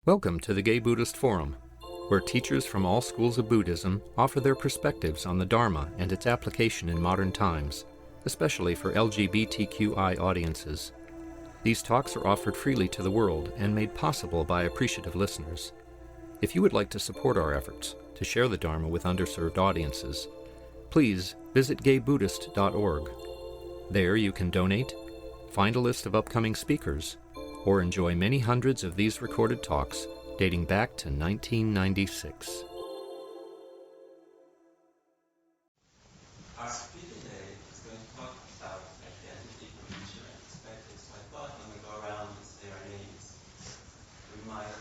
Welcome to the Gay Buddhist Forum, where teachers from all schools of Buddhism offer their perspectives on the Dharma and its application in modern times, especially for LGBTQI audiences. These talks are offered freely to the world and made possible by appreciative listeners. If you would like to support our efforts to share the Dharma with underserved audiences, please visit gaybuddhist.org. There you can donate, find a list of upcoming speakers, or enjoy many hundreds of these recorded talks dating back to 1996. Our speaker today is going to talk about identity from Nichiren perspective. So I thought when we go around and say our names, we might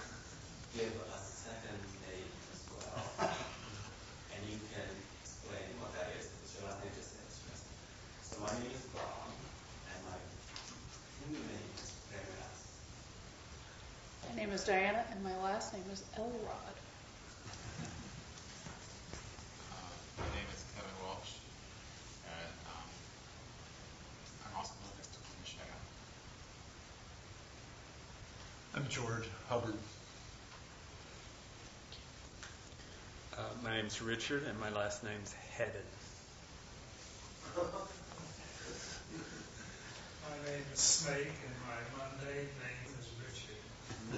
give a second name as well. And you can explain what that is, because your last name just says interesting. So my name is Bob, and my Hindu name is Elrod. My name is Diana, and my last name is Elrod. My name is Kevin Walsh, and I'm also living in Michigan. I'm George Hubbard. My name's Richard, and my last name's Hedden. My name is Snake, and my Monday name is Richard. My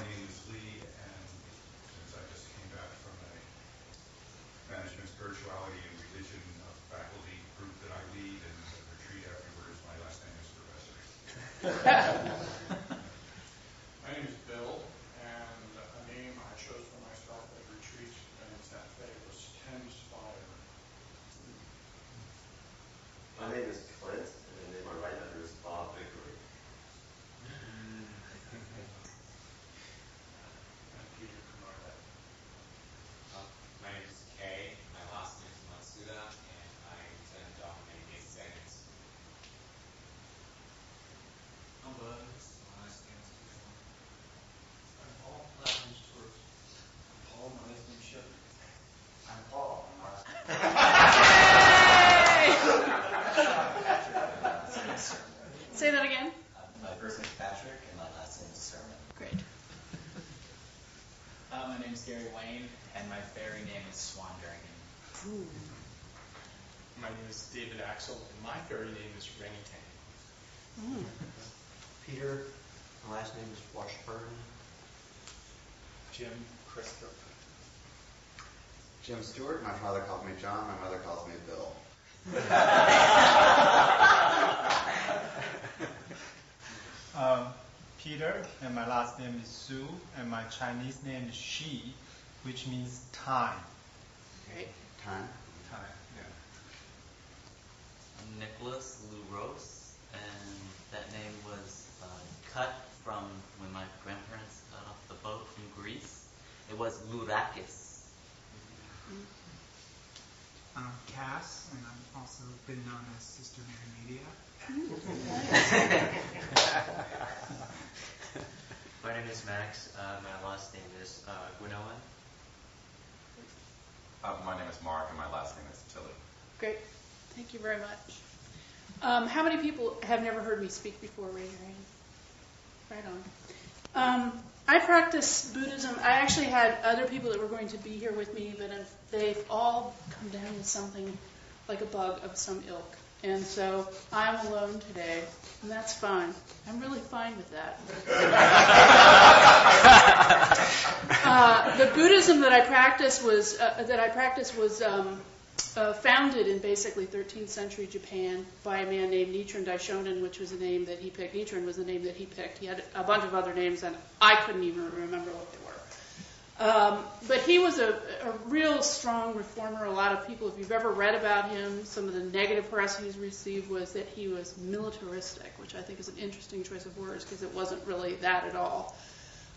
name is Lee, and since I just came back from a management, spirituality, and religion faculty group that I lead and a retreat afterwards, my last name is Professor. My name is Bill, and a name I chose for myself at retreat in Santa Fe was Thames Fire. My name is Clint, and the name I write under is Bob Vickery. My name is Kay, my last name is Matsuda, and I intend to dominate these seconds. I'm Buzz. My last name is Bill. I'm Paul. My last name is Stuart. I'm Paul. My last name is Shepard. I'm Paul. My last name Say that again. My first name is Patrick, and my last name is Sermon. Great. My name is Gary Wayne, and my fairy name is Swan Dragon. Ooh. My name is David Axel, and my fairy name is Renny Tang. Peter. My last name is Washburn. Jim Christopher. Jim Stewart. My father calls me John. My mother calls me Bill. Peter, and my last name is Su, and my Chinese name is Shi, which means time. Great. Time. Time, yeah. I'm Nicholas Lou Rose, and that name was cut from when my grandparents got off the boat from Greece. It was Lourakis. I'm Cass, and I'm also been known as Sister Mary Media. My name is Max. My last name is Gwenowen. My name is Mark, and my last name is Tilly. Great. Thank you very much. How many people have never heard me speak before? Raise your hand. Right on. I practice Buddhism. I actually had other people that were going to be here with me, but they've all come down with something like a bug of some ilk. And so I'm alone today, and that's fine. I'm really fine with that. The Buddhism that I practice was founded in basically 13th century Japan by a man named Nichiren Daishonin, which was the name that he picked. Nichiren was the name that he picked. He had a bunch of other names, and I couldn't even remember what they were. But he was a real strong reformer. A lot of people, if you've ever read about him, some of the negative press he's received was that he was militaristic, which I think is an interesting choice of words because it wasn't really that at all.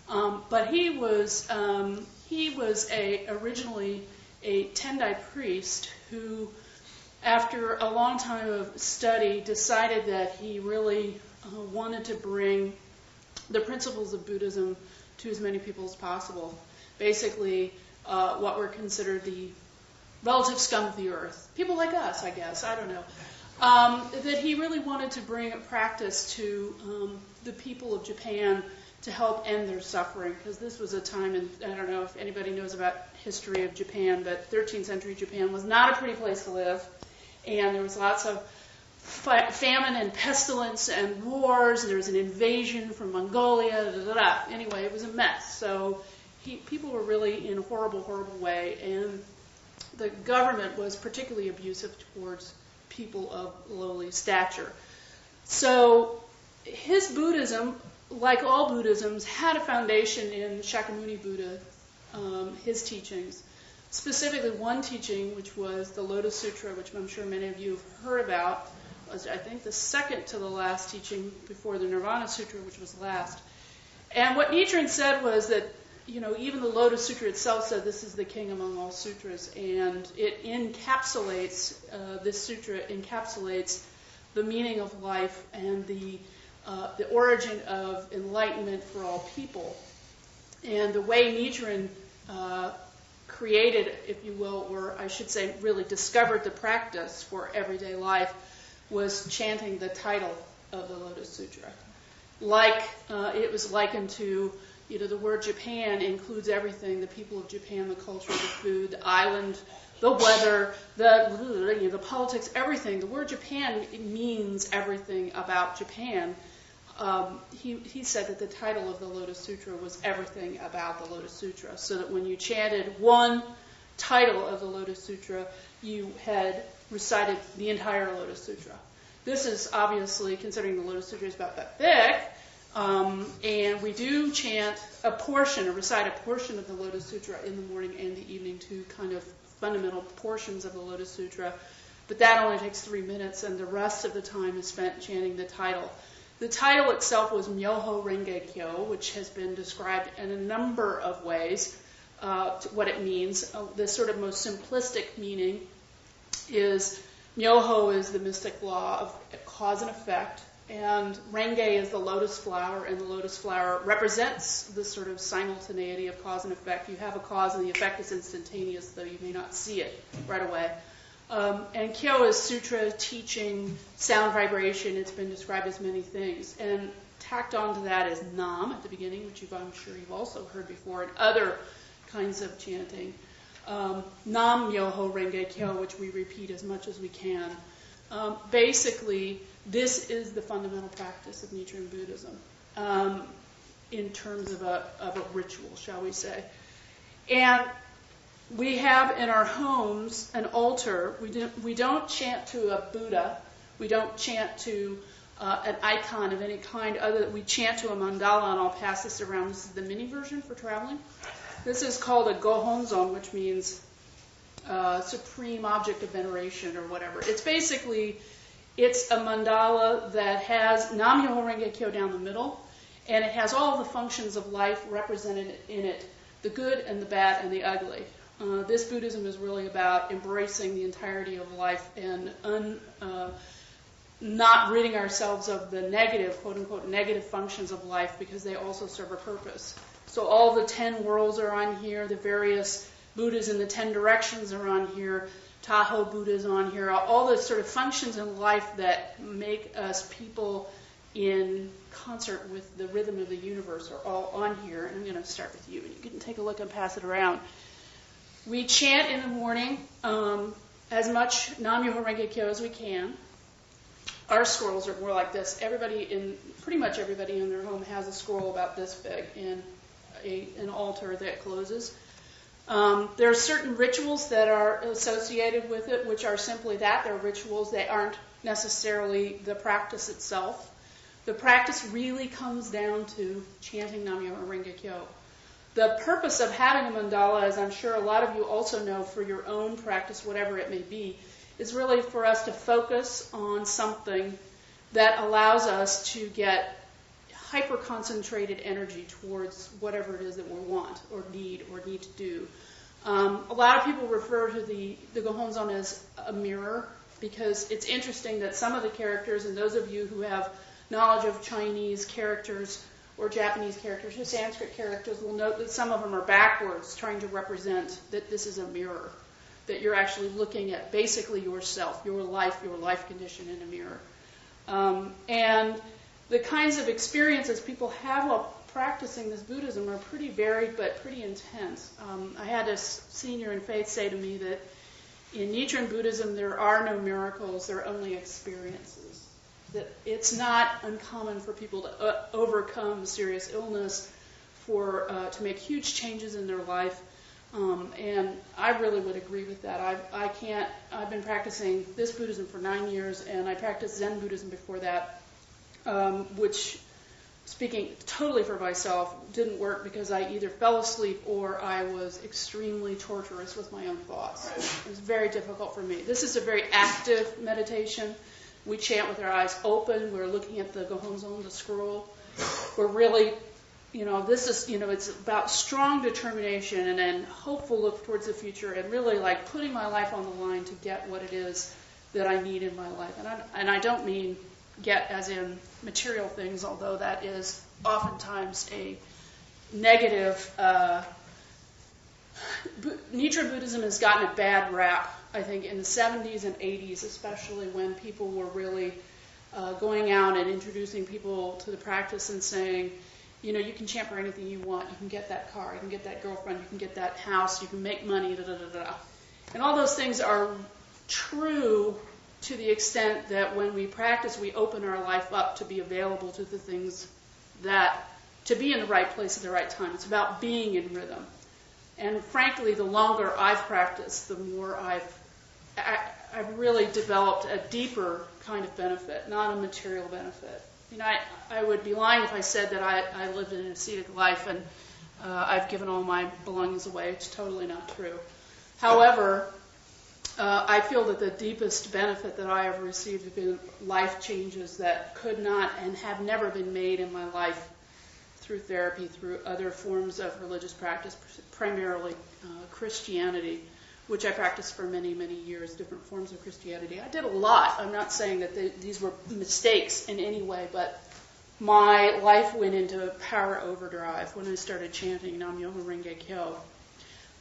But he was originally a Tendai priest who, after a long time of study, decided that he really wanted to bring the principles of Buddhism to as many people as possible. Basically, what were considered the relative scum of the earth. People like us, I guess. I don't know. that he really wanted to bring a practice to the people of Japan to help end their suffering, because this was a time, and I don't know if anybody knows about history of Japan, but 13th century Japan was not a pretty place to live, and there was lots of famine and pestilence and wars. There was an invasion from Mongolia. Anyway, it was a mess. So people were really in a horrible, horrible way, and the government was particularly abusive towards people of lowly stature. So his Buddhism, like all Buddhisms, had a foundation in Shakyamuni Buddha, his teachings. Specifically, one teaching, which was the Lotus Sutra, which I'm sure many of you have heard about, was, I think, the second to the last teaching before the Nirvana Sutra, which was last. And what Nichiren said was that, even the Lotus Sutra itself said this is the king among all sutras, and it encapsulates, this sutra encapsulates the meaning of life and the origin of enlightenment for all people. And the way Nichiren created, if you will, or I should say really discovered the practice for everyday life, was chanting the title of the Lotus Sutra. Like it was likened to, the word Japan includes everything: the people of Japan, the culture, the food, the island, the weather, the politics, everything. The word Japan means everything about Japan. He said that the title of the Lotus Sutra was everything about the Lotus Sutra, so that when you chanted one title of the Lotus Sutra, you had recited the entire Lotus Sutra. This is obviously, considering the Lotus Sutra is about that thick, and we do chant a portion, or recite a portion of the Lotus Sutra in the morning and the evening, two kind of fundamental portions of the Lotus Sutra, but that only takes 3 minutes, and the rest of the time is spent chanting the title. The title itself was Myoho Renge Kyo, which has been described in a number of ways, what it means. The sort of most simplistic meaning is Myoho is the mystic law of cause and effect, and Renge is the lotus flower, and the lotus flower represents the sort of simultaneity of cause and effect. You have a cause and the effect is instantaneous, though you may not see it right away. And Kyo is sutra, teaching, sound vibration. It's been described as many things. And tacked onto that is Nam at the beginning, which I'm sure you've also heard before, and other kinds of chanting. Nam Myoho Renge Kyo, which we repeat as much as we can. Basically, this is the fundamental practice of Nichiren Buddhism in terms of a ritual, shall we say. And we have in our homes an altar. We don't chant to a Buddha. We don't chant to an icon of any kind. We chant to a mandala, and I'll pass this around. This is the mini version for traveling. This is called a gohonzon, which means supreme object of veneration or whatever. It's a mandala that has Nam Myoho Renge Kyo down the middle, and it has all the functions of life represented in it, the good and the bad and the ugly. This Buddhism is really about embracing the entirety of life and not ridding ourselves of the negative, quote-unquote, negative functions of life, because they also serve a purpose. So all the 10 worlds are on here, the various Buddhas in the 10 directions are on here, Tahoe Buddha's on here, all the sort of functions in life that make us people in concert with the rhythm of the universe are all on here. And I'm going to start with you, and you can take a look and pass it around. We chant in the morning as much Nam Myoho Renge Kyo as we can. Our scrolls are more like this. Pretty much everybody in their home has a scroll about this big and an altar that closes. There are certain rituals that are associated with it, which are simply that. They're rituals. They aren't necessarily the practice itself. The practice really comes down to chanting Nam Myoho Renge Kyo. The purpose of having a mandala, as I'm sure a lot of you also know for your own practice, whatever it may be, is really for us to focus on something that allows us to get hyper-concentrated energy towards whatever it is that we want or need to do. A lot of people refer to the gohonzon as a mirror, because it's interesting that some of the characters, and those of you who have knowledge of Chinese characters or Japanese characters or Sanskrit characters will note that some of them are backwards, trying to represent that this is a mirror. that you're actually looking at basically yourself, your life condition in a mirror. And the kinds of experiences people have while practicing this Buddhism are pretty varied but pretty intense. I had a senior in faith say to me that in Nichiren Buddhism there are no miracles, there are only experiences. That it's not uncommon for people to overcome serious illness, to make huge changes in their life. And I really would agree with that. I've been practicing this Buddhism for 9 years, and I practiced Zen Buddhism before that, which, speaking totally for myself, didn't work because I either fell asleep or I was extremely torturous with my own thoughts. It was very difficult for me. This is a very active meditation. We chant with our eyes open. We're looking at the Gohonzon, the scroll. We're really, this is, it's about strong determination and then hopeful look towards the future and really like putting my life on the line to get what it is that I need in my life. And I don't mean get as in material things, although that is oftentimes a negative. Nichiren Buddhism has gotten a bad rap, I think, in the 70s and 80s, especially when people were really going out and introducing people to the practice and saying, you can chant for anything you want. You can get that car. You can get that girlfriend. You can get that house. You can make money. Da da da da. And all those things are true to the extent that when we practice, we open our life up to be available to the things to be in the right place at the right time. It's about being in rhythm. And frankly, the longer I've practiced, the more I've really developed a deeper kind of benefit, not a material benefit. I would be lying if I said that I lived an ascetic life and I've given all my belongings away. It's totally not true. However, I feel that the deepest benefit that I have received have been life changes that could not and have never been made in my life through therapy, through other forms of religious practice, primarily Christianity, which I practiced for many, many years, different forms of Christianity. I did a lot. I'm not saying that these were mistakes in any way, but my life went into power overdrive when I started chanting Nam-myoho Renge Kyo.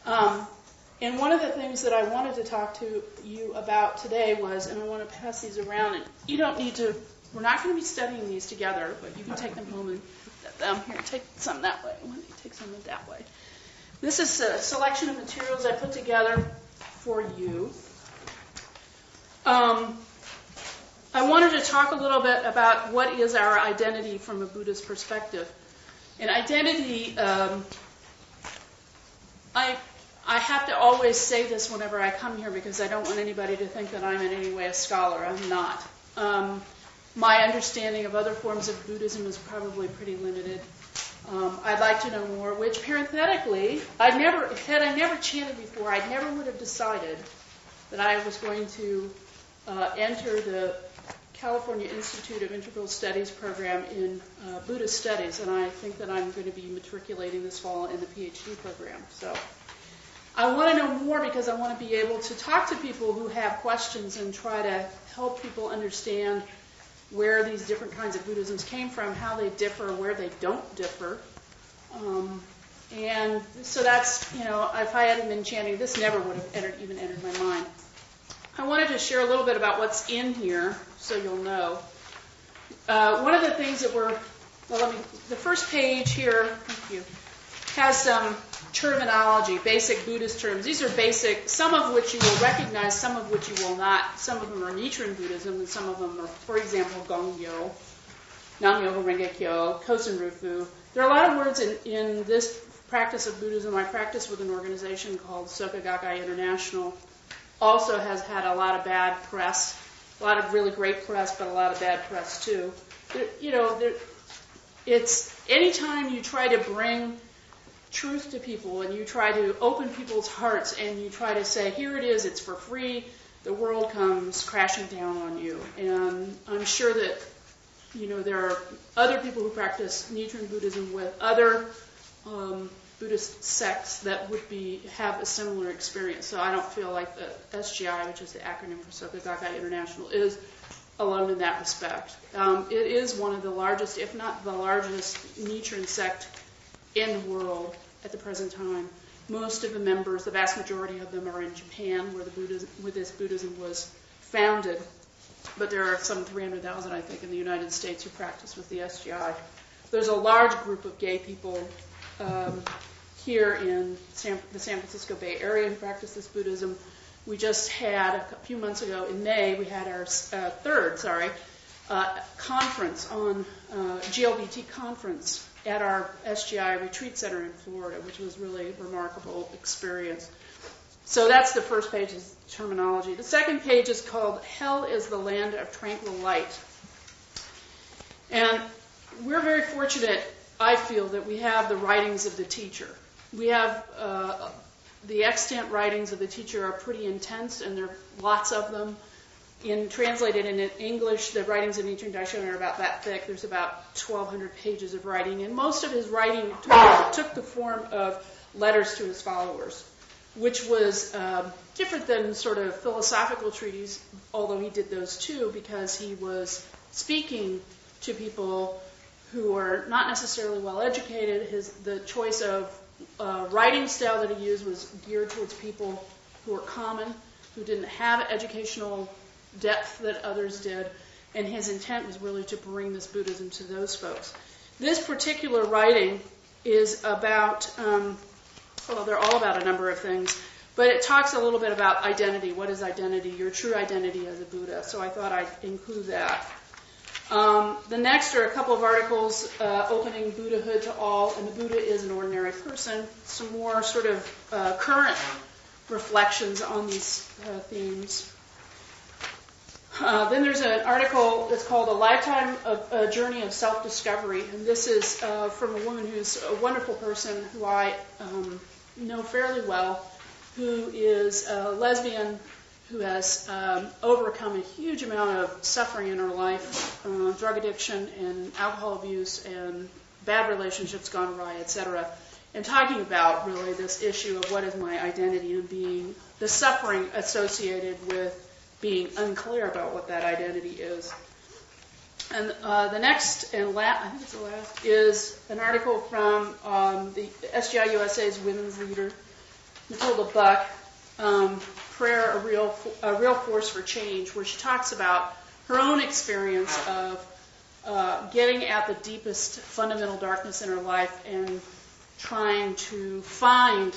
And one of the things that I wanted to talk to you about today was, and I want to pass these around, and you don't need to, we're not going to be studying these together, but you can take them home and set them here. Take some that way. Why don't you take some that way? This is a selection of materials I put together for you. I wanted to talk a little bit about what is our identity from a Buddhist perspective. And identity, I have to always say this whenever I come here because I don't want anybody to think that I'm in any way a scholar. I'm not. My understanding of other forms of Buddhism is probably pretty limited. I'd like to know more, which parenthetically, had I never chanted before, I never would have decided that I was going to enter the California Institute of Integral Studies program in Buddhist Studies, and I think that I'm going to be matriculating this fall in the PhD program. So I want to know more because I want to be able to talk to people who have questions and try to help people understand where these different kinds of Buddhisms came from, how they differ, where they don't differ. And so that's, if I hadn't been chanting, this never would have even entered my mind. I wanted to share a little bit about what's in here so you'll know. One of the things that the first page here, thank you, has some terminology, basic Buddhist terms. These are basic, some of which you will recognize, some of which you will not. Some of them are Nichiren Buddhism, and some of them are, for example, Gongyo, Nam-myoho Renge Kyo, Kosen Rufu. There are a lot of words in this practice of Buddhism. I practice with an organization called Soka Gakkai International. Also has had a lot of bad press, a lot of really great press, but a lot of bad press too. It's anytime you try to bring truth to people and you try to open people's hearts and you try to say, here it is, it's for free, the world comes crashing down on you. And I'm sure that, there are other people who practice Nichiren Buddhism with other Buddhist sects that would have a similar experience. So I don't feel like the SGI, which is the acronym for Soka Gakkai International, is alone in that respect. It is one of the largest, if not the largest, Nichiren sect in the world at the present time. Most of the members, the vast majority of them, are in Japan, where this Buddhism was founded. But there are some 300,000, I think, in the United States who practice with the SGI. There's a large group of gay people here in the San Francisco Bay Area who practice this Buddhism. We just had, a few months ago in May, we had our third conference on GLBT conference at our SGI retreat center in Florida, which was really a remarkable experience. So that's the first page, is terminology. The second page is called Hell is the Land of Tranquil Light. And we're very fortunate, I feel, that we have the writings of the teacher. We have the extant writings of the teacher are pretty intense, and there are lots of them. Translated into English, the writings of Nichiren Daishonin are about that thick. There's about 1,200 pages of writing, and most of his writing took the form of letters to his followers, which was different than sort of philosophical treatises, although he did those too, because he was speaking to people who are not necessarily well educated. The choice of writing style that he used was geared towards people who were common, who didn't have educational depth that others did, and his intent was really to bring this Buddhism to those folks. This particular writing is about, they're all about a number of things, but it talks a little bit about identity. What is identity? Your true identity as a Buddha. So I thought I'd include that. The next are a couple of articles opening Buddhahood to all, and the Buddha is an ordinary person. Some more sort of current reflections on these themes. Then there's an article that's called A Lifetime of a Journey of Self-Discovery, and this is from a woman who's a wonderful person who I know fairly well, who is a lesbian who has overcome a huge amount of suffering in her life, drug addiction and alcohol abuse and bad relationships gone awry, etc., and talking about really this issue of what is my identity and being the suffering associated with being unclear about what that identity is. And the next and last, I think it's the last, is an article from the SGI USA's women's leader, Matilda Buck, Prayer, a real Force for Change, where she talks about her own experience of getting at the deepest fundamental darkness in her life and trying to find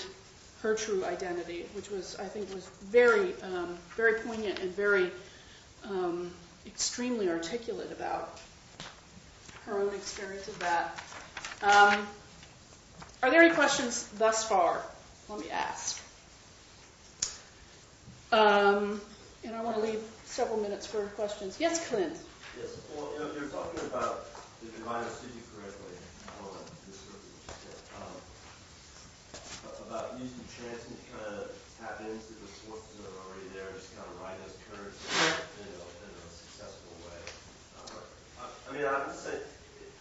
her true identity, which was, I think, was very, very poignant and very extremely articulate about her own experience of that. Are there any questions thus far? Let me ask. And I want to leave several minutes for questions. Yes, Clint. Yes. Well, you're talking about, if I understood you correctly, about using chanting to kind of tap into the forces that are already there and just kind of ride those currents in a successful way. I mean, I'm just saying,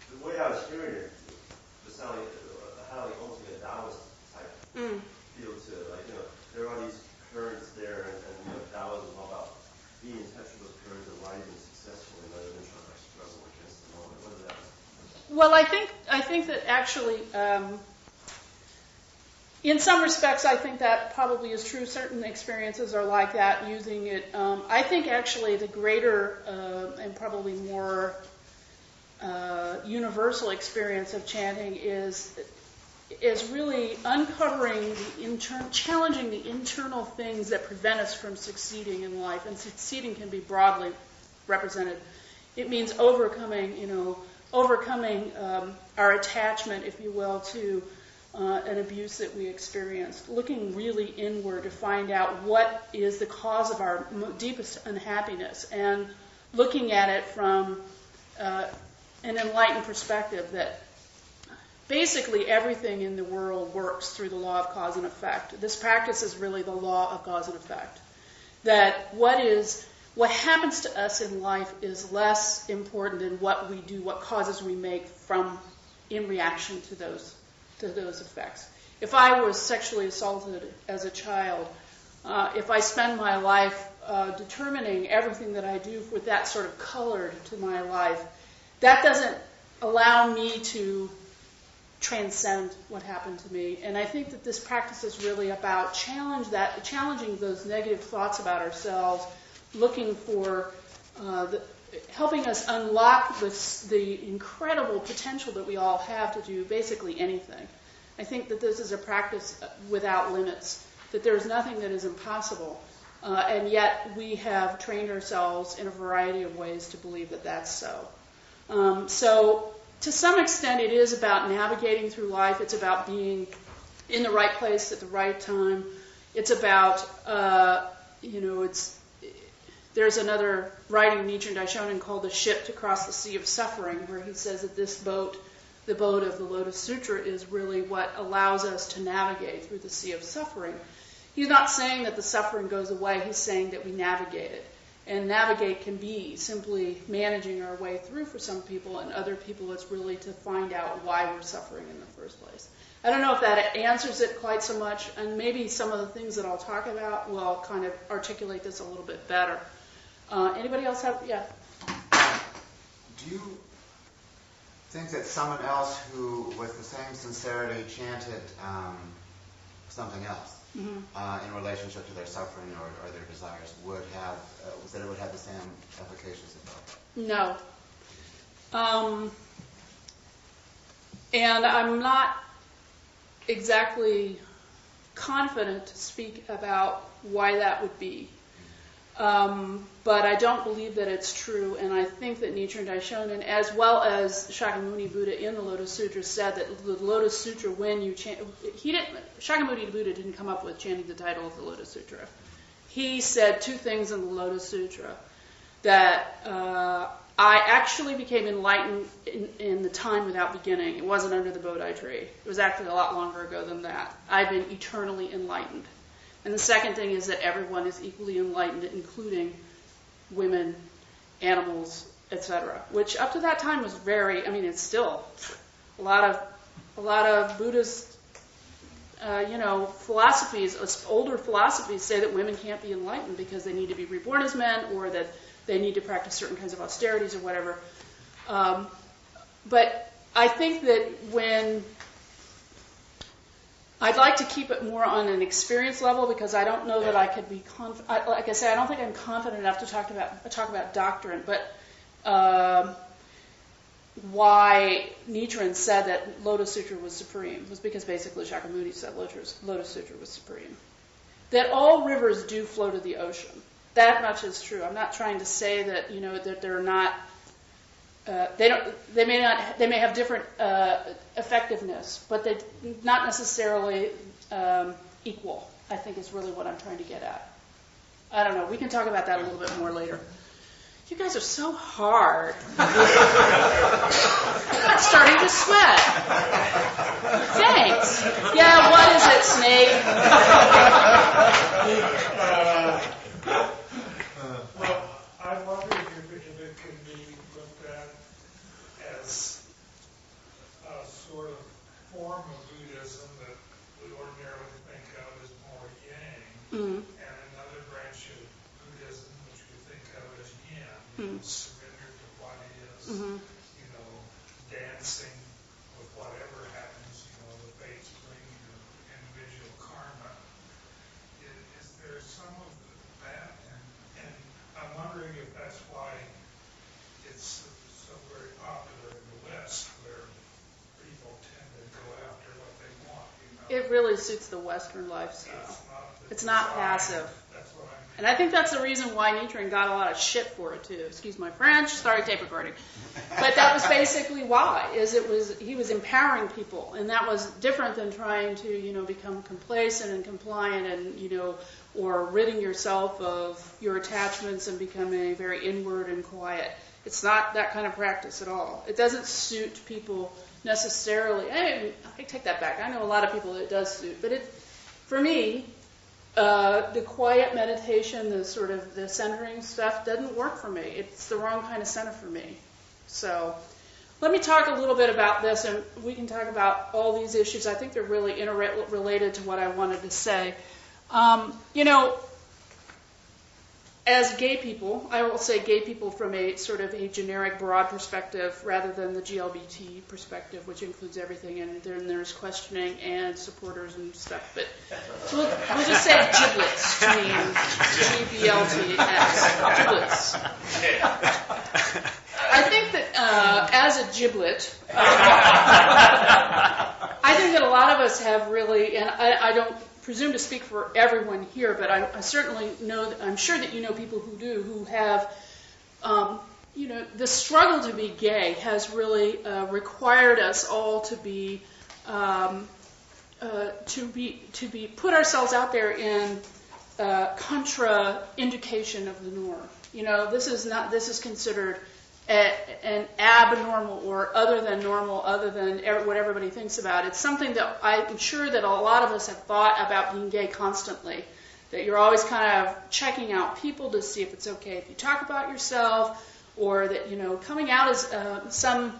the way I was hearing it, it sounded like almost like a Taoist type feel to it. Like, there are these currents there, and Taoism is all about being in touch with those currents and riding them successfully rather than trying to struggle against them all. What is that? Well, I think that actually, in some respects, I think that probably is true. Certain experiences are like that, using it. I think actually the greater and probably more universal experience of chanting is really uncovering challenging the internal things that prevent us from succeeding in life. And succeeding can be broadly represented. It means overcoming our attachment, if you will, to an abuse that we experienced, looking really inward to find out what is the cause of our deepest unhappiness, and looking at it from an enlightened perspective that basically everything in the world works through the law of cause and effect. This practice is really the law of cause and effect. That what happens to us in life is less important than what we do, what causes we make in reaction to those effects. If I was sexually assaulted as a child, if I spend my life determining everything that I do with that sort of color to my life, that doesn't allow me to transcend what happened to me. And I think that this practice is really about challenging those negative thoughts about ourselves, looking for helping us unlock the incredible potential that we all have to do basically anything. I think that this is a practice without limits, that there's nothing that is impossible. And yet we have trained ourselves in a variety of ways to believe that that's so. So to some extent it is about navigating through life. It's about being in the right place at the right time. It's about, there's another writing of Nichiren Daishonin called The Ship to Cross the Sea of Suffering, where he says that this boat, the boat of the Lotus Sutra, is really what allows us to navigate through the sea of suffering. He's not saying that the suffering goes away. He's saying that we navigate it. And navigate can be simply managing our way through for some people, and other people it's really to find out why we're suffering in the first place. I don't know if that answers it quite so much, and maybe some of the things that I'll talk about will kind of articulate this a little bit better. Anybody else have? Yeah. Do you think that someone else who, with the same sincerity, chanted something else in relationship to their suffering or their desires would have, that it would have the same applications as well? No. And I'm not exactly confident to speak about why that would be. But I don't believe that it's true, and I think that Nichiren Daishonin, as well as Shakyamuni Buddha in the Lotus Sutra, said that the Lotus Sutra, when you chant, Shakyamuni Buddha didn't come up with chanting the title of the Lotus Sutra. He said two things in the Lotus Sutra, that I actually became enlightened in the time without beginning. It wasn't under the Bodhi tree. It was actually a lot longer ago than that. I've been eternally enlightened. And the second thing is that everyone is equally enlightened, including women, animals, etc. Which up to that time was very, it's still a lot of Buddhist, philosophies, older philosophies say that women can't be enlightened because they need to be reborn as men, or that they need to practice certain kinds of austerities or whatever. But I think that I'd like to keep it more on an experience level, because I don't know that I could be like I say, I don't think I'm confident enough to talk about doctrine. But why Nichiren said that Lotus Sutra was supreme was because basically Shakyamuni said Lotus Sutra was supreme. That all rivers do flow to the ocean. That much is true. I'm not trying to say that that they're not. They may have different effectiveness, but they're not necessarily equal, I think is really what I'm trying to get at. I don't know. We can talk about that a little bit more later. You guys are so hard. I'm starting to sweat. Thanks. Yeah, what is it, Snake? Well, I wonder if it can be looked at as a sort of form of Buddhism that we ordinarily think of as more yang, and another branch of Buddhism which we think of as yin, surrender to what is, dancing with whatever happens, the fates bring your individual karma. Is there some of that? And I'm wondering if that's why it's so very popular in the West, where people tend to go after what they want. It really suits the Western lifestyle. It's not passive. That's what I mean. And I think that's the reason why Nichiren got a lot of shit for it too. Excuse my French. Sorry, tape recording. But that was basically why. He was empowering people, and that was different than trying to become complacent and compliant and or ridding yourself of your attachments and becoming very inward and quiet. It's not that kind of practice at all. It doesn't suit people necessarily. I take that back. I know a lot of people that it does suit, but for me, the quiet meditation, the sort of the centering stuff doesn't work for me. It's the wrong kind of center for me. So let me talk a little bit about this, and we can talk about all these issues. I think they're really interrelated to what I wanted to say. as gay people, I will say gay people from a sort of a generic, broad perspective rather than the GLBT perspective, which includes everything, and then there's questioning and supporters and stuff. But we'll just say giblets, GBLTS, giblets. I think that as a giblet, I think that a lot of us have really, and I don't presume to speak for everyone here, but I certainly know, I'm sure that you know people who do, who have, the struggle to be gay has really required us all to be put ourselves out there in contraindication of the norm. This is considered an abnormal or other than normal, other than what everybody thinks about. It's something that I'm sure that a lot of us have thought about being gay constantly, that you're always kind of checking out people to see if it's okay if you talk about yourself, or that, coming out as some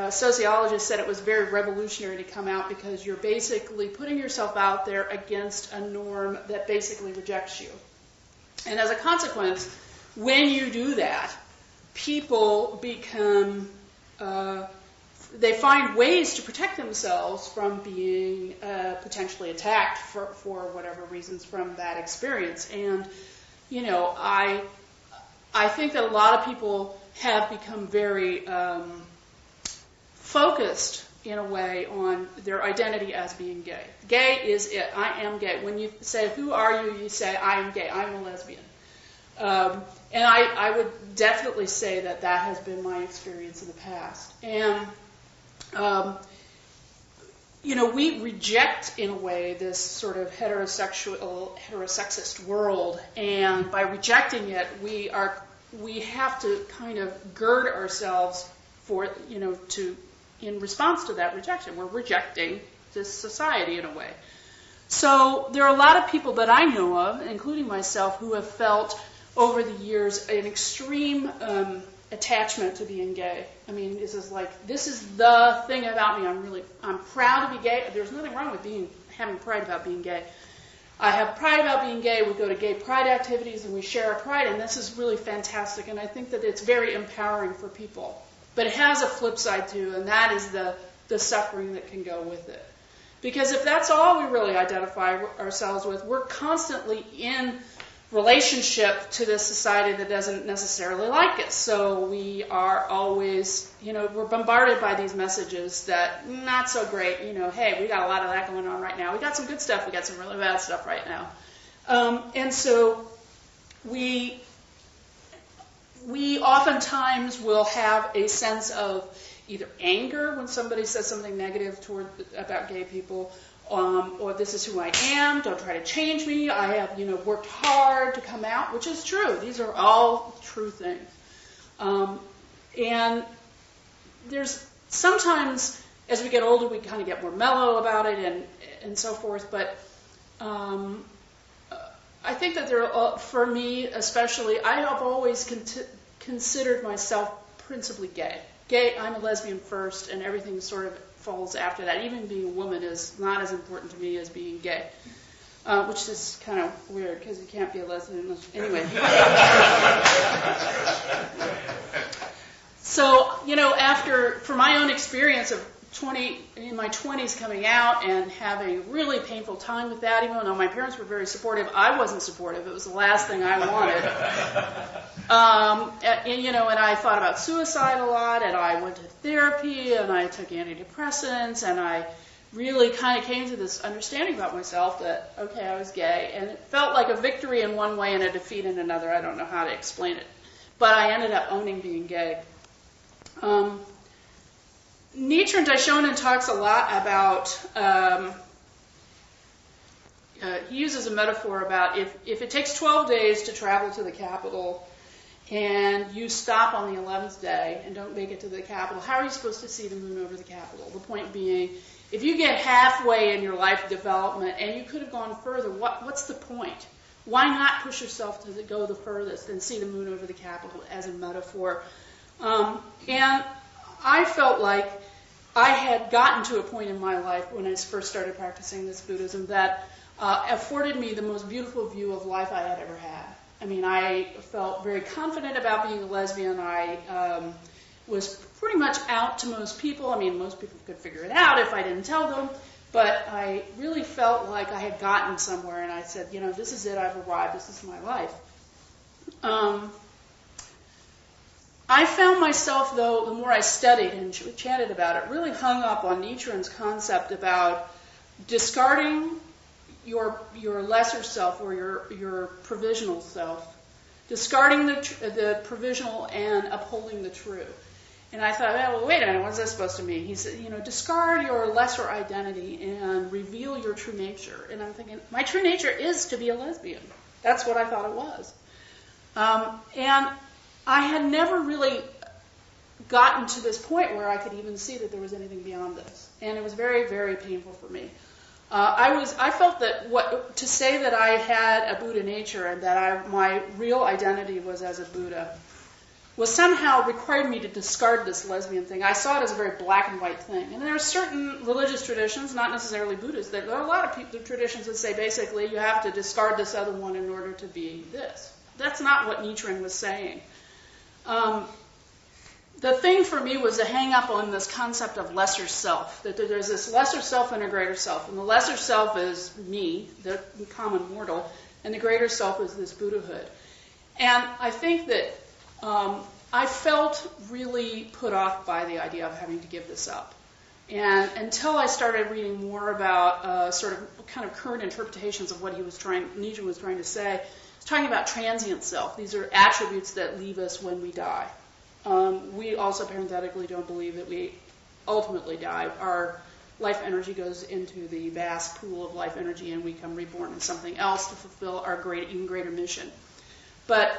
sociologists said it was very revolutionary to come out because you're basically putting yourself out there against a norm that basically rejects you. And as a consequence, when you do that, people become, they find ways to protect themselves from being potentially attacked for whatever reasons from that experience. And, I think that a lot of people have become very focused, in a way, on their identity as being gay. Gay is it. I am gay. When you say, who are you? You say, I am gay. I'm a lesbian. And I would definitely say that has been my experience in the past. And, we reject, in a way, this sort of heterosexist world. And by rejecting it, we have to kind of gird ourselves for, in response to that rejection. We're rejecting this society in a way. So there are a lot of people that I know of, including myself, who have felt over the years an extreme attachment to being gay. I mean, this is the thing about me. I'm proud to be gay. There's nothing wrong with having pride about being gay. I have pride about being gay. We go to gay pride activities and we share our pride, and this is really fantastic. And I think that it's very empowering for people. But it has a flip side too, and that is the suffering that can go with it. Because if that's all we really identify ourselves with, we're constantly in relationship to this society that doesn't necessarily like us. So we are always, we're bombarded by these messages that not so great, hey, we got a lot of that going on right now. We got some good stuff, we got some really bad stuff right now. And so we oftentimes will have a sense of either anger when somebody says something negative about gay people, or this is who I am, don't try to change me, I have, worked hard to come out, which is true. These are all true things. And there's sometimes, as we get older, we kind of get more mellow about it and so forth, but I think that for me especially, I have always considered myself principally gay. I'm a lesbian first, and everything sort of falls after that. Even being a woman is not as important to me as being gay, which is kind of weird because you can't be a lesbian. Anyway. So, for my own experience of in my 20s coming out and having a really painful time with that, even though my parents were very supportive, I wasn't supportive. It was the last thing I wanted. And I thought about suicide a lot, and I went to therapy, and I took antidepressants, and I really kind of came to this understanding about myself that, okay, I was gay, and it felt like a victory in one way and a defeat in another. I don't know how to explain it. But I ended up owning being gay. Nichiren Daishonin talks a lot about, he uses a metaphor about if it takes 12 days to travel to the capital and you stop on the 11th day and don't make it to the capital, how are you supposed to see the moon over the capital? The point being, if you get halfway in your life development and you could have gone further, what's the point? Why not push yourself to go the furthest and see the moon over the capital as a metaphor? And I felt like I had gotten to a point in my life when I first started practicing this Buddhism that afforded me the most beautiful view of life I had ever had. I mean, I felt very confident about being a lesbian. I was pretty much out to most people. I mean, most people could figure it out if I didn't tell them. But I really felt like I had gotten somewhere, and I said, you know, this is it. I've arrived. This is my life. I found myself, though, the more I studied and chatted about it, really hung up on Nichiren's concept about discarding your lesser self or your provisional self, discarding the provisional and upholding the true. And I thought, well, wait a minute, what's that supposed to mean? He said, you know, discard your lesser identity and reveal your true nature. And I'm thinking, my true nature is to be a lesbian. That's what I thought it was. And I had never really gotten to this point where I could even see that there was anything beyond this. And it was very, very painful for me. I felt that to say that I had a Buddha nature and that my real identity was as a Buddha was somehow required me to discard this lesbian thing. I saw it as a very black and white thing. And there are certain religious traditions, not necessarily Buddhist, there are a lot of traditions that say basically you have to discard this other one in order to be this. That's not what Nichiren was saying. The thing for me was to hang up on this concept of lesser self, that there's this lesser self and a greater self. And the lesser self is me, the common mortal, and the greater self is this Buddhahood. And I think that I felt really put off by the idea of having to give this up. And until I started reading more about sort of kind of current interpretations of what Nichiren was trying to say, he's talking about transient self. These are attributes that leave us when we die. We also parenthetically don't believe that we ultimately die. Our life energy goes into the vast pool of life energy and we come reborn in something else to fulfill our even greater mission. But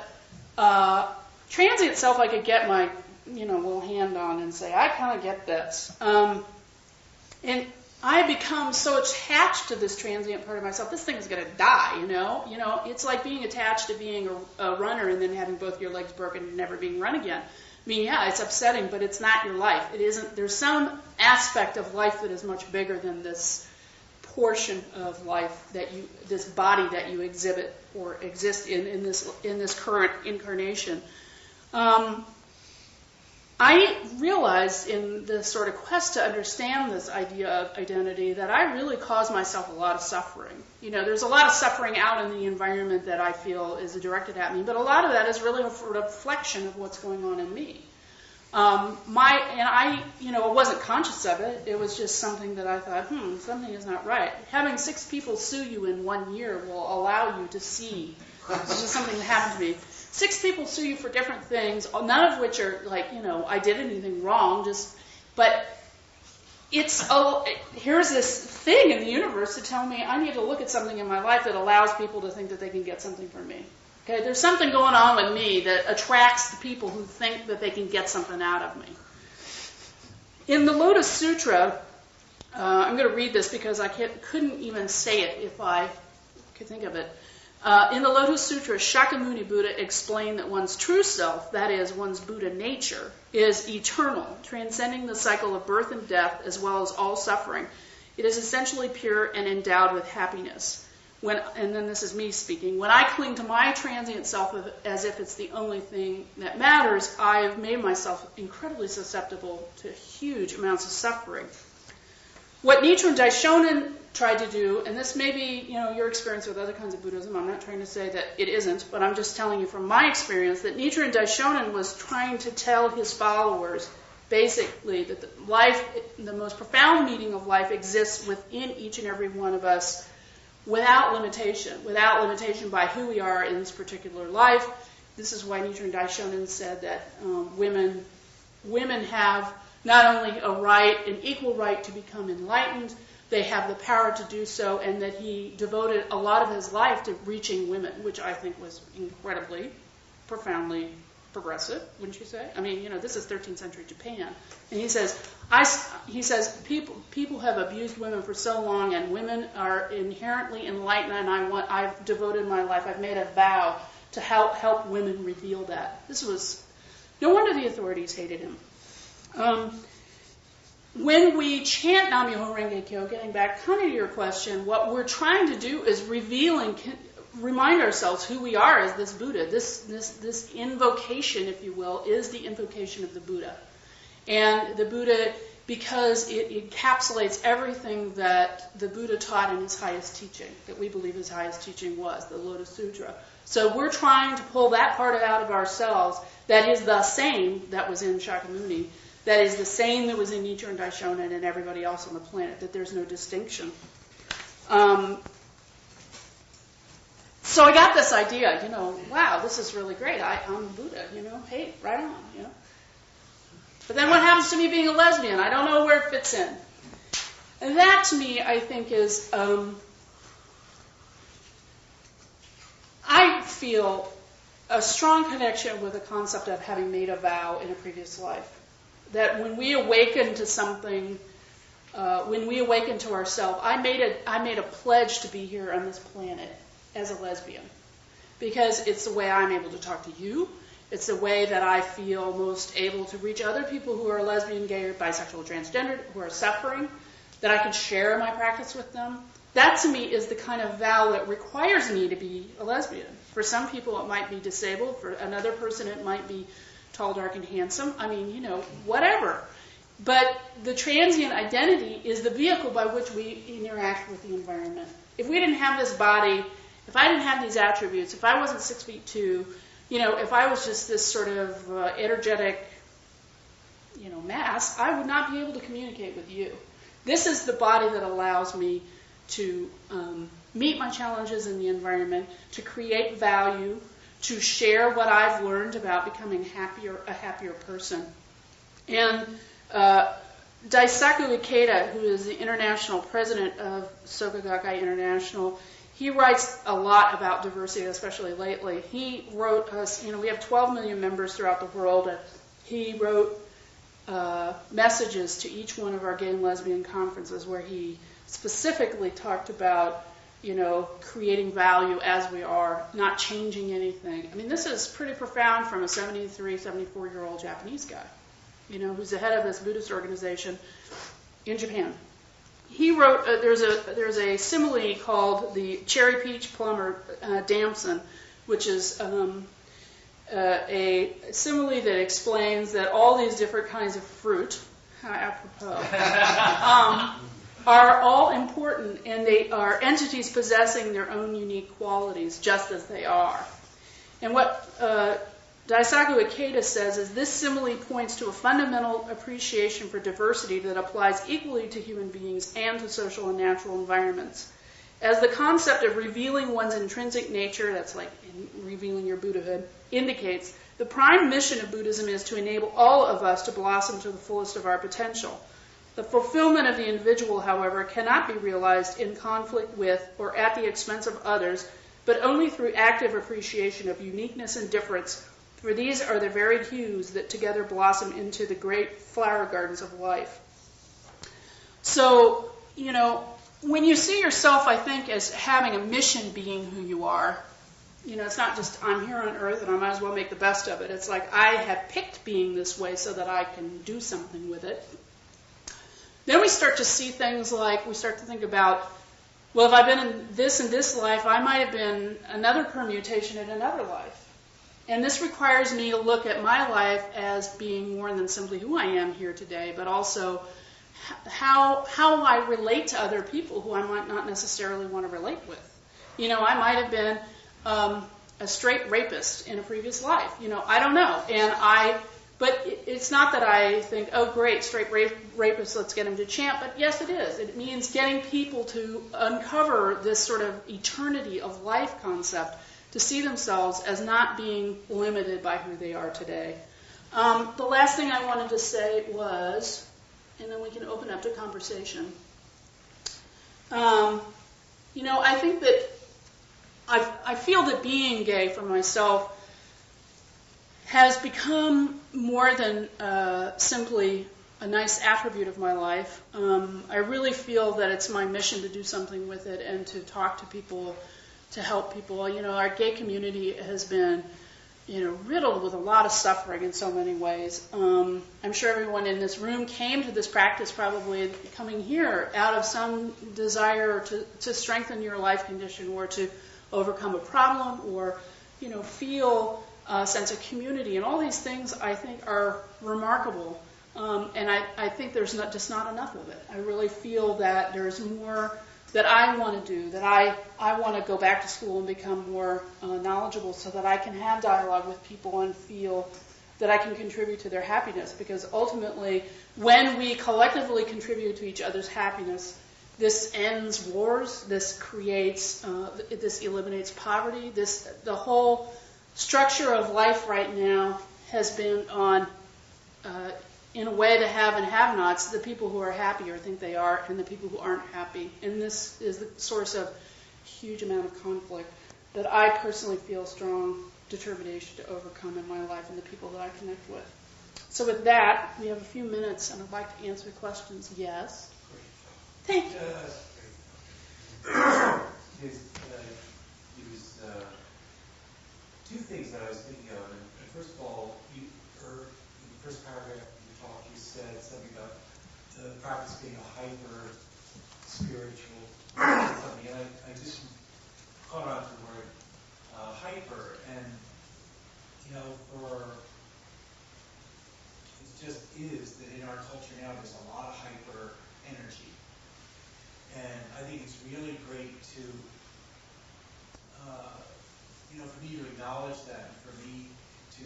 transient self, I could get my little hand on and say, I kind of get this. And I become so attached to this transient part of myself. This thing is going to die, you know. It's like being attached to being a runner and then having both your legs broken and never being run again. I mean, yeah, it's upsetting, but it's not your life. It isn't. There's some aspect of life that is much bigger than this portion of life this body that you exhibit or exist in this current incarnation. I realized in the sort of quest to understand this idea of identity that I really caused myself a lot of suffering. There's a lot of suffering out in the environment that I feel is directed at me, but a lot of that is really a reflection of what's going on in me. I wasn't conscious of it. It was just something that I thought, something is not right. Having 6 people sue you in 1 year will allow you to see. This is something that happened to me. 6 people sue you for different things, none of which are like, I did anything wrong, but here's this thing in the universe to tell me I need to look at something in my life that allows people to think that they can get something from me. Okay, there's something going on with me that attracts the people who think that they can get something out of me. In the Lotus Sutra, I'm going to read this because I couldn't even say it if I could think of it. In the Lotus Sutra, Shakyamuni Buddha explained that one's true self, that is, one's Buddha nature, is eternal, transcending the cycle of birth and death as well as all suffering. It is essentially pure and endowed with happiness. And then this is me speaking, when I cling to my transient self as if it's the only thing that matters, I have made myself incredibly susceptible to huge amounts of suffering. What Nichiren Daishonin tried to do, and this may be your experience with other kinds of Buddhism, I'm not trying to say that it isn't, but I'm just telling you from my experience that Nichiren Daishonin was trying to tell his followers basically that the most profound meaning of life exists within each and every one of us without limitation by who we are in this particular life. This is why Nichiren Daishonin said that women have not only an equal right to become enlightened, they have the power to do so, and that he devoted a lot of his life to reaching women, which I think was incredibly, profoundly progressive, wouldn't you say? I mean, this is 13th century Japan. And he says, people have abused women for so long, and women are inherently enlightened, and I've devoted my life, I've made a vow to help women reveal that. No wonder the authorities hated him. When we chant Nam-myoho Renge Kyo, getting back kind of to your question, what we're trying to do is revealing remind ourselves who we are as this Buddha. This invocation, if you will, is the invocation of the Buddha. And the Buddha, because it encapsulates everything that the Buddha taught in his highest teaching, that we believe his highest teaching was, the Lotus Sutra. So we're trying to pull that part out of ourselves that is the same that was in Shakyamuni, that is the same that was in Nichiren Daishonin and everybody else on the planet, that there's no distinction. So I got this idea, wow, this is really great. I'm Buddha, hey, right on, But then what happens to me being a lesbian? I don't know where it fits in. And that, to me, I think is, I feel a strong connection with the concept of having made a vow in a previous life. That when we awaken to something, when we awaken to ourselves, I made a pledge to be here on this planet as a lesbian. Because it's the way I'm able to talk to you. It's the way that I feel most able to reach other people who are lesbian, gay, or bisexual, transgender, who are suffering, that I can share my practice with them. That, to me, is the kind of vow that requires me to be a lesbian. For some people, it might be disabled. For another person, it might be tall, dark, and handsome. I mean, whatever. But the transient identity is the vehicle by which we interact with the environment. If we didn't have this body, if I didn't have these attributes, if I wasn't 6'2", if I was just this sort of energetic, mass, I would not be able to communicate with you. This is the body that allows me to meet my challenges in the environment, to create value, to share what I've learned about becoming a happier person. And Daisaku Ikeda, who is the international president of Soka Gakkai International, he writes a lot about diversity, especially lately. He wrote us, we have 12 million members throughout the world. He wrote messages to each one of our gay and lesbian conferences where he specifically talked about, creating value as we are, not changing anything. I mean, this is pretty profound from a 73, 74-year-old Japanese guy, who's the head of this Buddhist organization in Japan. He wrote, there's a simile called the cherry, peach, plum, or damson, which is a simile that explains that all these different kinds of fruit, apropos, are all important, and they are entities possessing their own unique qualities, just as they are. And what Daisaku Ikeda says is this simile points to a fundamental appreciation for diversity that applies equally to human beings and to social and natural environments. As the concept of revealing one's intrinsic nature, that's like revealing your Buddhahood, indicates, the prime mission of Buddhism is to enable all of us to blossom to the fullest of our potential. The fulfillment of the individual, however, cannot be realized in conflict with or at the expense of others, but only through active appreciation of uniqueness and difference, for these are the varied hues that together blossom into the great flower gardens of life. So, when you see yourself, I think, as having a mission being who you are, it's not just I'm here on earth and I might as well make the best of it. It's like I have picked being this way so that I can do something with it. Then we start to see things like, we start to think about, well, if I've been in this life, I might have been another permutation in another life. And this requires me to look at my life as being more than simply who I am here today, but also how I relate to other people who I might not necessarily want to relate with. I might have been a straight rapist in a previous life. I don't know. But it's not that I think, oh, great, straight rapist, let's get him to chant. But yes, it is. It means getting people to uncover this sort of eternity of life concept, to see themselves as not being limited by who they are today. The last thing I wanted to say was, and then we can open up to conversation. I think that I feel that being gay for myself has become more than simply a nice attribute of my life. I really feel that it's my mission to do something with it and to talk to people, to help people. Our gay community has been, riddled with a lot of suffering in so many ways. I'm sure everyone in this room came to this practice probably coming here out of some desire to strengthen your life condition or to overcome a problem or, feel a sense of community. And all these things, I think, are remarkable. And I think there's just not enough of it. I really feel that there's more that I want to do, that I want to go back to school and become more knowledgeable so that I can have dialogue with people and feel that I can contribute to their happiness. Because ultimately, when we collectively contribute to each other's happiness, this ends wars, this creates, this eliminates poverty. The whole structure of life right now has been on, in a way, the have and have-nots, the people who are happy or think they are, and the people who aren't happy. And this is the source of a huge amount of conflict that I personally feel strong determination to overcome in my life and the people that I connect with. So with that, we have a few minutes, and I'd like to answer questions. Yes? Thank you. Two things that I was thinking of. And first of all, in the first paragraph of your talk, you said something about the practice being a hyper-spiritual something. And I just caught on to the word hyper. And, it just is that in our culture now there's a lot of hyper energy. And I think it's really great to, for me to acknowledge that, and for me to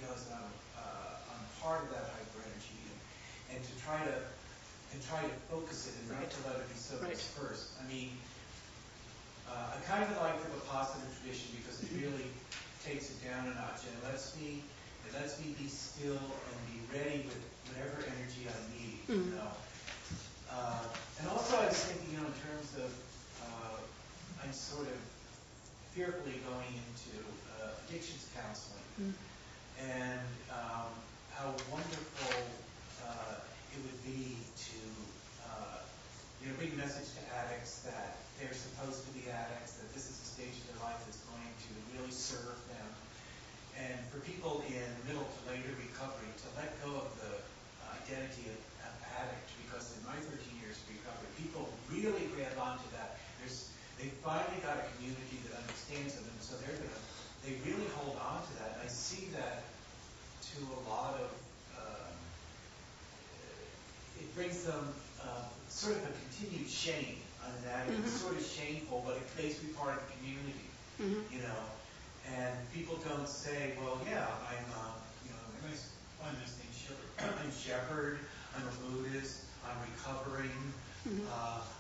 realize that I'm part of that hyper energy, and to try to focus it and not to let it be so dispersed. I mean, I kind of like the Vipassana tradition because it really takes it down a notch, and it lets me be still and be ready with whatever energy I need. And also I was thinking, in terms of, I'm sort of fearfully going into addictions counseling, and how wonderful it would be to, bring a message to addicts that they're supposed to be addicts, that this is a stage of their life that's going to really serve them. And for people in middle to later recovery to let go of the identity of addict, because in my 13 years of recovery, people really grab onto that. They finally got a community that understands them, and so they really hold on to that. And I see that to a lot of, it brings them sort of a continued shame on an addict. It's sort of shameful, but it makes me part of the community, And people don't say, well, yeah, I'm this name Shepherd. I'm Shepherd. I'm a Buddhist. I'm recovering.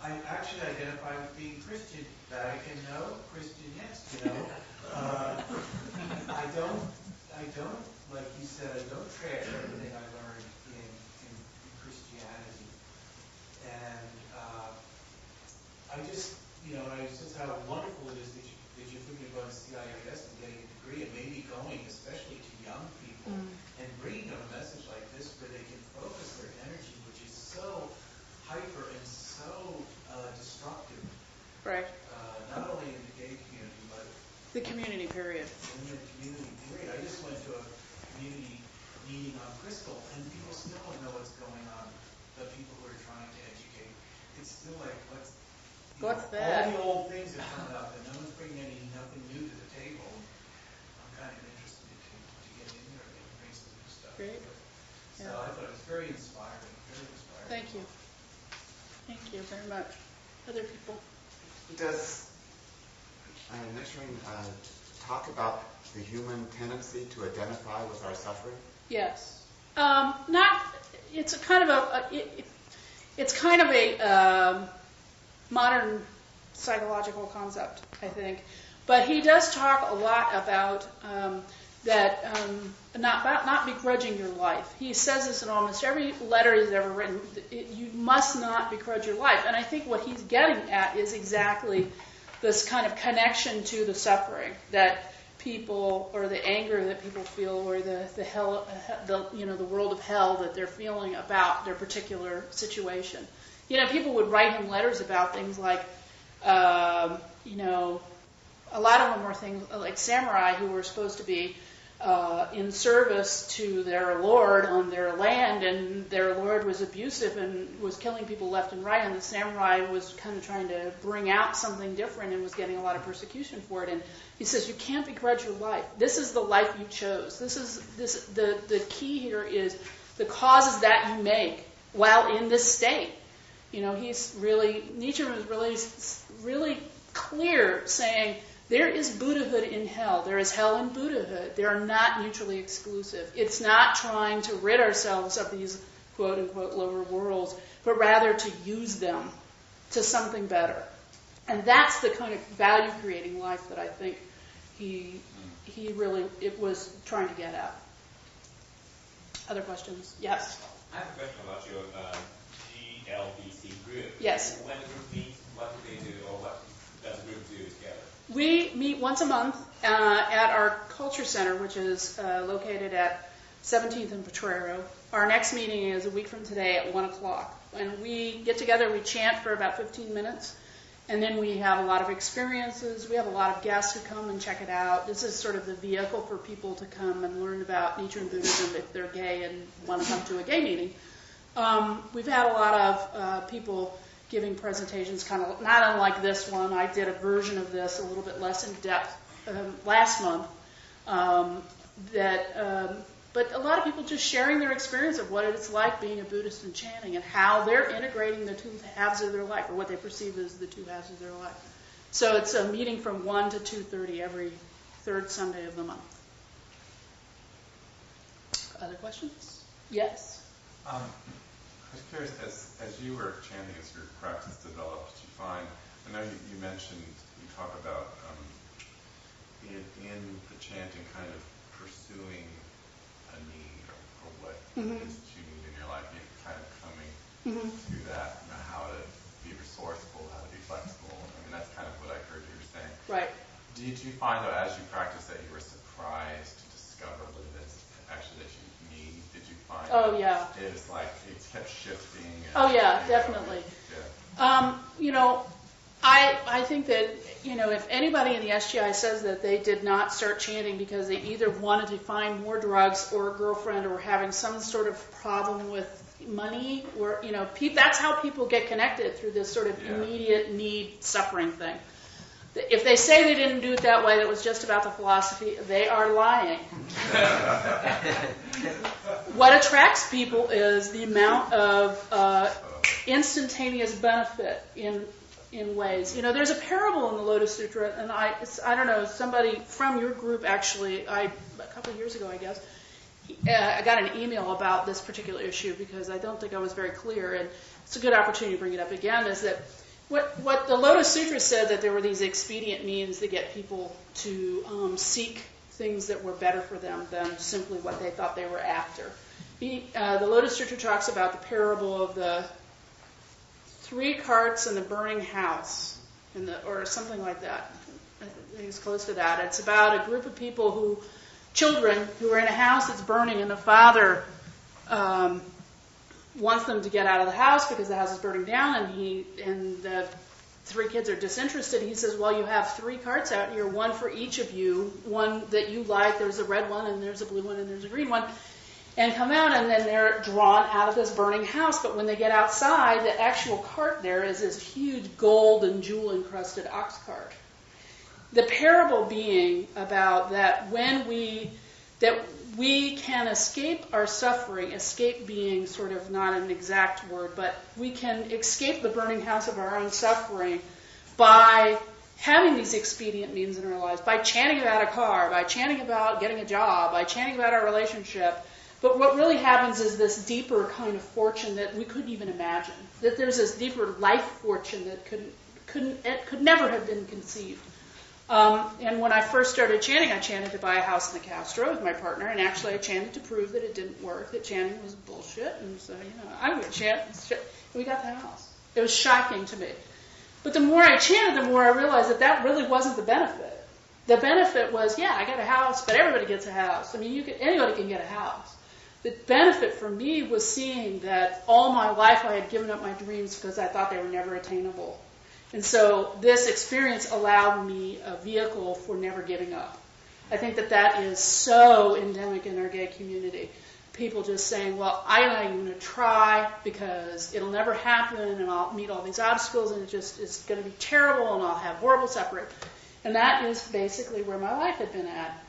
I actually identify with being Christian. Vatican, no. Christian, yes. I don't, like you said, I don't trash everything I learned in Christianity. And I just how wonderful it is that you're thinking about CIIS and getting a degree, and maybe going, especially to young people, and bringing them a message like this where they can focus their energy, which is so hyper and so destructive. Right. Not only in the gay community, but the community period. In the community period. I just went to a community meeting on Crystal, and people still don't know what's going on. The people who are trying to educate, it's still like, what's that? All the old things have come up, and no one's bringing nothing new to the table. I'm kind of interested to get in there and bring some new stuff. Great. So I thought it was very inspiring. Thank you. Thank you very much. Other people? Does Nichiren talk about the human tendency to identify with our suffering? Yes. It's kind of a modern psychological concept, I think. But he does talk a lot about not begrudging your life. He says this in almost every letter he's ever written. You must not begrudge your life. And I think what he's getting at is exactly this kind of connection to the suffering that people, or the anger that people feel, or the hell, the world of hell that they're feeling about their particular situation. People would write him letters about things like, a lot of them were things like samurai who were supposed to be in service to their lord on their land, and their lord was abusive and was killing people left and right, and the samurai was kind of trying to bring out something different and was getting a lot of persecution for it. And he says, you can't begrudge your life. This is the life you chose. The key here is the causes that you make while in this state. Nichiren was really clear, saying, there is Buddhahood in hell. There is hell in Buddhahood. They are not mutually exclusive. It's not trying to rid ourselves of these quote-unquote lower worlds, but rather to use them to something better. And that's the kind of value-creating life that I think he really was trying to get at. Other questions? Yes? I have a question about your GLBC group. Yes. When the group meets, what do they do, or what does the group do together? We meet once a month at our culture center, which is located at 17th and Potrero. Our next meeting is a week from today at 1 o'clock. And we get together, we chant for about 15 minutes, and then we have a lot of experiences. We have a lot of guests who come and check it out. This is sort of the vehicle for people to come and learn about Nichiren Buddhism if they're gay and want to come to a gay meeting. We've had a lot of people giving presentations, kind of not unlike this one. I did a version of this a little bit less in depth last month. But a lot of people just sharing their experience of what it's like being a Buddhist and chanting, and how they're integrating the two halves of their life, or what they perceive as the two halves of their life. So it's a meeting from 1 to 2:30 every third Sunday of the month. Other questions? Yes? I was curious, as you were chanting, as your practice developed, did you find, I know you mentioned, you talk about in the chanting kind of pursuing a need or what it is that you need in your life, you kind of coming to that, how to be resourceful, how to be flexible. I mean, that's kind of what I heard you were saying. Right. Did you find, though, as you practiced that you were surprised to discover what it is actually that you need? Did you find it was like it kept shifting? Definitely. I think that, if anybody in the SGI says that they did not start chanting because they either wanted to find more drugs or a girlfriend or were having some sort of problem with money, or, that's how people get connected, through this sort of immediate need suffering thing. If they say they didn't do it that way, that was just about the philosophy, they are lying. What attracts people is the amount of instantaneous benefit in ways. There's a parable in the Lotus Sutra, and I don't know, somebody from your group actually, a couple of years ago, I guess, I got an email about this particular issue because I don't think I was very clear, and it's a good opportunity to bring it up again, is that what the Lotus Sutra said, that there were these expedient means to get people to seek things that were better for them than simply what they thought they were after. The Lotus Sutra talks about the parable of the 3 carts and the burning house, or something like that. I think it's close to that. It's about a group of people children who are in a house that's burning, and the father wants them to get out of the house because the house is burning down, and the 3 kids are disinterested. He says, well, you have 3 carts out here, one for each of you, one that you like, there's a red one, and there's a blue one, and there's a green one, and come out, and then they're drawn out of this burning house. But when they get outside, the actual cart there is this huge gold and jewel-encrusted ox cart. The parable being about that we can escape our suffering, escape being sort of not an exact word, but we can escape the burning house of our own suffering by having these expedient means in our lives, by chanting about a car, by chanting about getting a job, by chanting about our relationship. But what really happens is this deeper kind of fortune that we couldn't even imagine, that there's this deeper life fortune that could never have been conceived. And when I first started chanting, I chanted to buy a house in the Castro with my partner, and actually I chanted to prove that it didn't work, that chanting was bullshit, and so, I'm going to chant. We got the house. It was shocking to me. But the more I chanted, the more I realized that really wasn't the benefit. The benefit was, I got a house, but everybody gets a house. I mean, anybody can get a house. The benefit for me was seeing that all my life I had given up my dreams because I thought they were never attainable. And so this experience allowed me a vehicle for never giving up. I think that is so endemic in our gay community. People just saying, well, I'm not even going to try because it'll never happen, and I'll meet all these obstacles, and it just is going to be terrible, and I'll have horrible separate. And that is basically where my life had been at.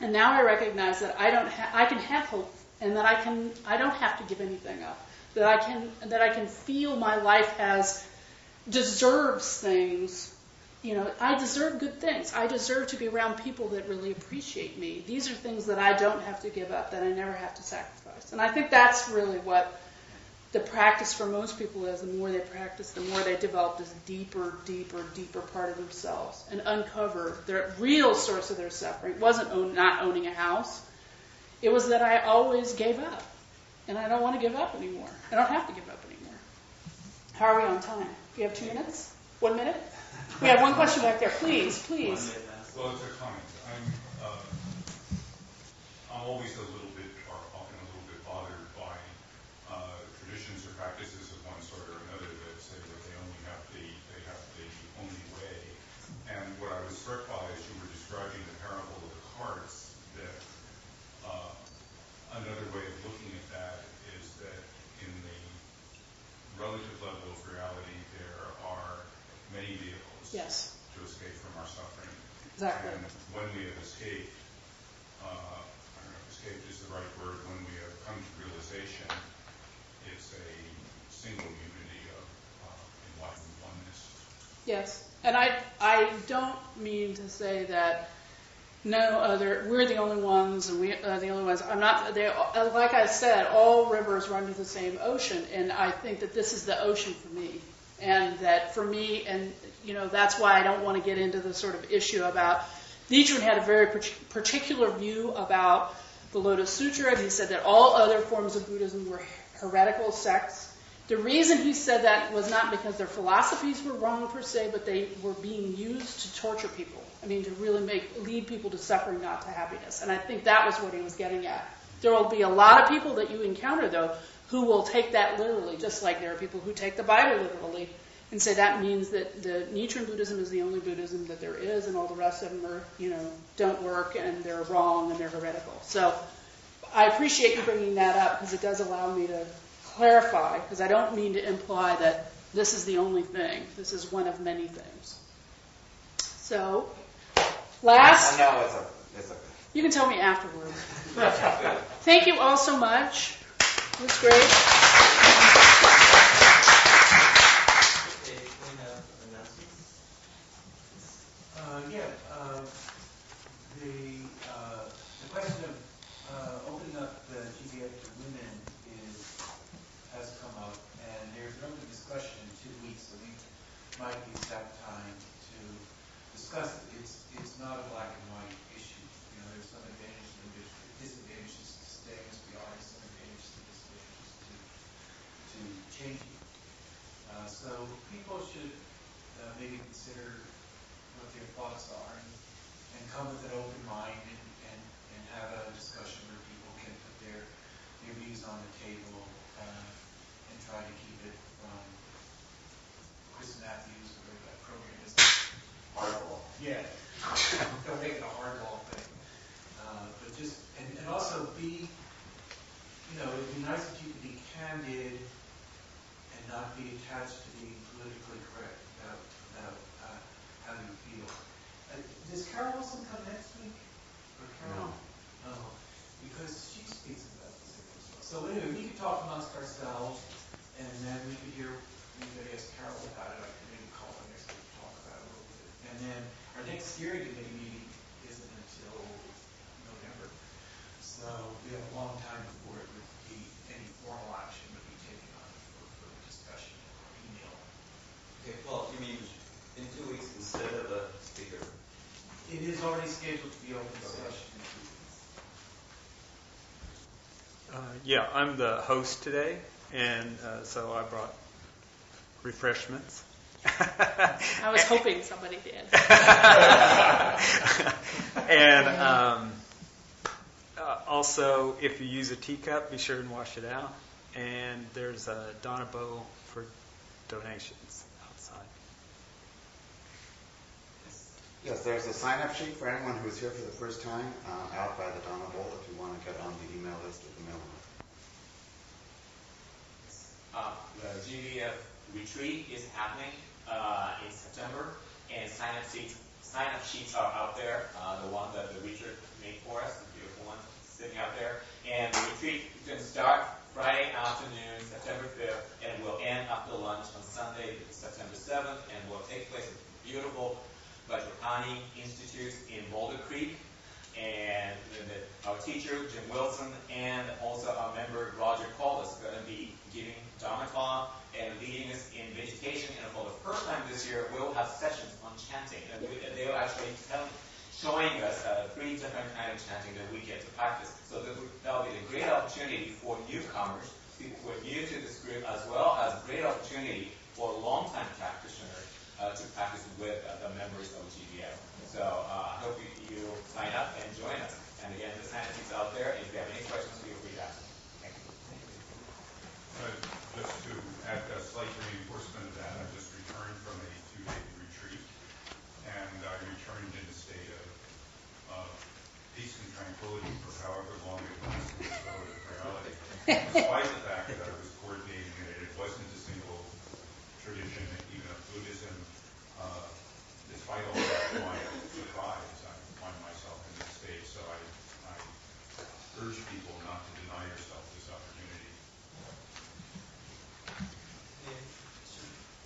And now I recognize that I can have hope, and that I don't have to give anything up. That I can feel my life as deserves things. You know, I deserve good things. I deserve to be around people that really appreciate me. These are things that I don't have to give up, that I never have to sacrifice. And I think that's really what the practice for most people is. The more they practice, the more they develop this deeper, deeper, deeper part of themselves and uncover the real source of their suffering. It wasn't not owning a house. It was that I always gave up. And I don't want to give up anymore. I don't have to give up anymore. How are we on time? Do you have 2 minutes? 1 minute? We have one question back there. Please. Well, it's a comment. I'm always a little bit, or often a little bit bothered by traditions or practices of one sort or another that say that they have the only way. And what I was struck by as you were describing the parable of the carts, that another way of looking at that is that in the relative level of reality, there are many vehicles to escape from our suffering. Exactly. And when we have escaped, I don't know if escaped is the right word, when we have come to realization, it's a single unity of enlightened oneness. Yes. And I don't mean to say that we're the only ones, and we are the only ones. I'm not. Like I said, all rivers run to the same ocean, and I think that this is the ocean for me, and that for me, and that's why I don't want to get into the sort of issue about. Nichiren had a very particular view about the Lotus Sutra, and he said that all other forms of Buddhism were heretical sects. The reason he said that was not because their philosophies were wrong per se, but they were being used to torture people. I mean, to really lead people to suffering, not to happiness. And I think that was what he was getting at. There will be a lot of people that you encounter, though, who will take that literally, just like there are people who take the Bible literally and say that means that the Nichiren Buddhism is the only Buddhism that there is, and all the rest of them are, don't work, and they're wrong, and they're heretical. So I appreciate you bringing that up, because it does allow me to clarify, because I don't mean to imply that this is the only thing. This is one of many things. So, last... I know it's a... You can tell me afterwards. Thank you all so much. It was great. The question of opening up the GBF to women has come up, and there's an open discussion in 2 weeks, so we might use that time to discuss it. It's not a black and white issue. There's some advantages and disadvantages to staying as we are, some advantages and disadvantages to changing. So people should maybe consider what their thoughts are and come with an open mind and have a discussion where people can put their views on the table and try to keep it from Chris Matthews, or that program is hardball. Yeah, don't make it a hardball thing. But just and also be, it'd be nice if you could be candid and not be attached to being politically correct about how you feel. Does Carol Wilson come next week? Or Carol? No. Because she speaks about this as well. So anyway, we could talk amongst ourselves, and then we could hear anybody ask Carol about it. I could maybe call her next week to talk about it a little bit. And then our next steering committee meeting isn't until November. So we have a long time before it would be any formal action would be taken on for discussion or email. Okay, Paul, you mean in 2 weeks instead of a speaker? It is already scheduled to be open session in 2 weeks. Yeah, I'm the host today, and so I brought refreshments. I was hoping somebody did. And also, if you use a teacup, be sure and wash it out. And there's a Donabo for donations outside. Yes, there's a sign-up sheet for anyone who is here for the first time out by the Dharma Bowl if you want to get on the email list of the mailing list. The GVF retreat is happening in September, and sign-up sheets are out there. The one that the Richard made for us, the beautiful one sitting out there. And the retreat is going to start Friday afternoon, September 5th, and will end after lunch on Sunday, September 7th, and will take place at the beautiful Vajrapani Institute in Boulder Creek. And our teacher, Jim Wilson, and also our member, Roger Caldas, is going to be giving Dharma talk and leading us in vegetation. And for the first time this year, we'll have sessions on chanting. And they'll actually showing us 3 different kinds of chanting that we get to practice. So that'll be a great opportunity for newcomers, people who are new to this group, as well as a great opportunity for long-time practitioners to practice with the members of GBF. So I hope you sign up and join us. And again, the sign-up is out there. If you have any questions, feel free to ask. Thank you. Just to add a slight reinforcement of that, I just returned from a 2-day retreat, and I returned in a state of peace and tranquility for however long it lasted in relative reality. Despite the fact that I was coordinating it, it wasn't a single tradition, even of Buddhism. Despite all that, my surprise, I find myself in this state. So I urge people not to deny yourself this opportunity.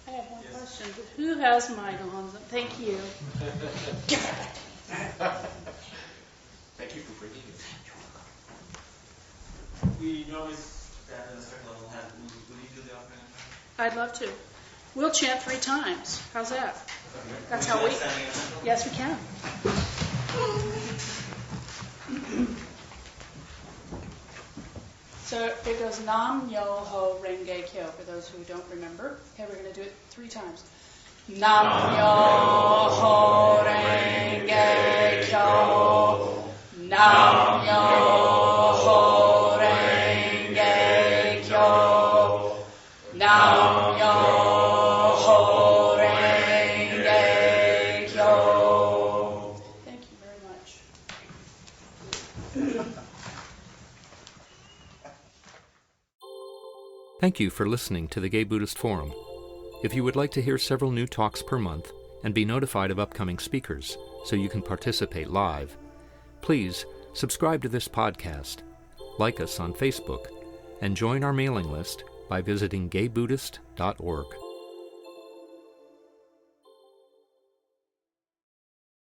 I have one question. Who has my gonzo? Thank you. Thank you for bringing it. We normally stand in a certain level. Will you do the offering? I'd love to. We'll chant 3 times. How's that? That's how we. Yes, we can. So it goes Nam Yo Ho Renge Kyo for those who don't remember. Okay, we're going to do it 3 times. Nam Yo Ho Renge Kyo. Nam Yo Ho Renge Kyo. Nam Yo Ho Renge Kyo. Thank you very much. Thank you for listening to the Gay Buddhist Forum. If you would like to hear several new talks per month and be notified of upcoming speakers so you can participate live, please subscribe to this podcast, like us on Facebook, and join our mailing list by visiting gaybuddhist.org.